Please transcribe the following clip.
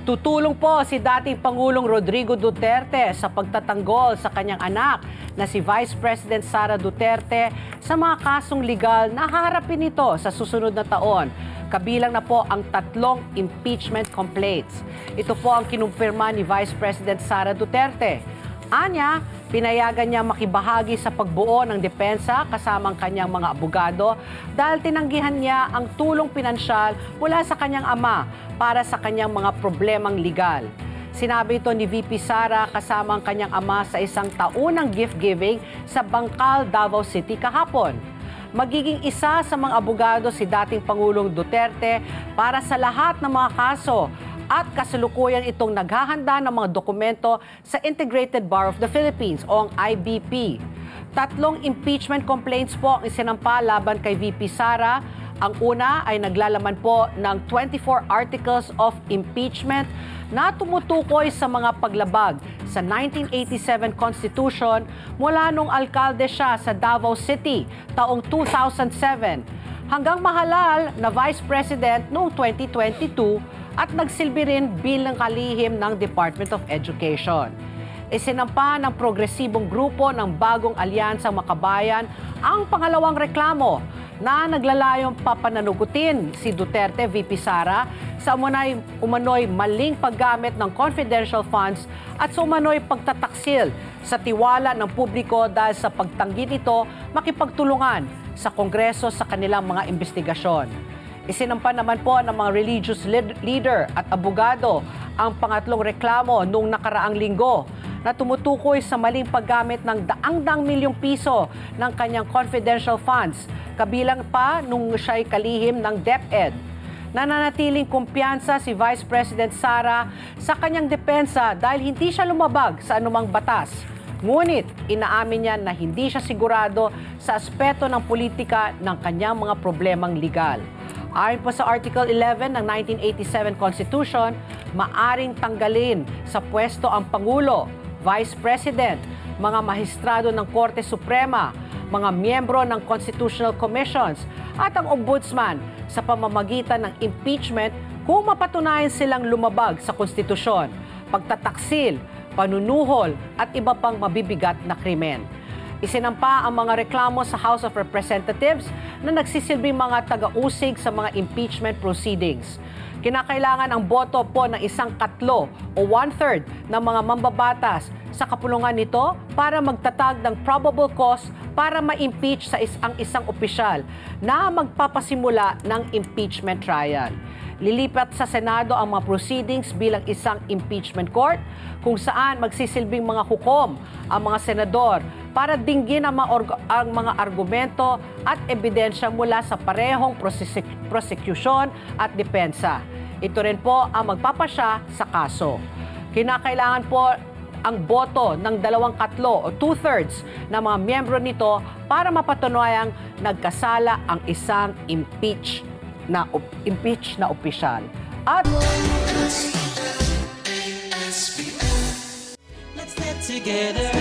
Tutulong po si dating Pangulong Rodrigo Duterte sa pagtatanggol sa kanyang anak na si Vice President Sara Duterte sa mga kasong legal na haharapin nito sa susunod na taon. Kabilang na po ang 3 impeachment complaints. Ito po ang kinumpirma ni Vice President Sara Duterte. Anya, pinayagan niya makibahagi sa pagbuo ng depensa kasamang kanyang mga abogado dahil tinanggihan niya ang tulong pinansyal mula sa kanyang ama para sa kanyang mga problemang legal. Sinabi ito ni VP Sara kasama ang kanyang ama sa isang taunang gift-giving sa Bangkal, Davao City kahapon. Magiging isa sa mga abogado si dating Pangulong Duterte para sa lahat ng mga kaso at kasalukuyan itong naghahanda ng mga dokumento sa Integrated Bar of the Philippines o ang IBP. 3 impeachment complaints po ang isinampa laban kay VP Sara. Ang una ay naglalaman po ng 24 articles of impeachment na tumutukoy sa mga paglabag sa 1987 Constitution mula nung alkalde siya sa Davao City taong 2007 hanggang mahalal na Vice President noong 2022 at nagsilbi rin bilang kalihim ng Department of Education. Isinampa ng progresibong grupo ng Bagong Alyansang Makabayan ang pangalawang reklamo na naglalayong papananugutin si Duterte VP Sara sa umano'y maling paggamit ng confidential funds at sa umano'y pagtataksil sa tiwala ng publiko dahil sa pagtanggi nito makipagtulungan sa Kongreso sa kanilang mga investigasyon. Isinampa naman po ng mga religious leader at abogado ang pangatlong reklamo noong nakaraang linggo na tumutukoy sa maling paggamit ng daang-daang milyong piso ng kanyang confidential funds, kabilang pa nung siya'y kalihim ng DepEd. Nananatiling kumpiyansa si Vice President Sara sa kanyang depensa dahil hindi siya lumabag sa anumang batas. Ngunit inaamin niya na hindi siya sigurado sa aspeto ng politika ng kanyang mga problemang legal. Ayon po sa Article 11 ng 1987 Constitution, maaring tanggalin sa pwesto ang Pangulo, Vice President, mga mahistrado ng Korte Suprema, mga miyembro ng Constitutional Commissions at ang Ombudsman sa pamamagitan ng impeachment kung mapatunayan silang lumabag sa konstitusyon, pagtataksil, panunuhol at iba pang mabibigat na krimen. Isinampa ang mga reklamo sa House of Representatives na nagsisilbing mga taga-usig sa mga impeachment proceedings. Kinakailangan ang boto po ng 1/3 o 1/3 ng mga mambabatas sa kapulungan nito para magtatag ng probable cause para ma-impeach sa isang opisyal na magpapasimula ng impeachment trial. Lilipat sa Senado ang mga proceedings bilang isang impeachment court kung saan magsisilbing mga hukom ang mga senador para dinggin ang mga argumento at ebidensya mula sa parehong prosecution at depensa. Ito rin po ang magpapasya sa kaso. Kinakailangan po ang boto ng 2/3 o 2/3 ng mga miyembro nito para mapatunayang nagkasala ang isang impeach na opisyal. At let's get together.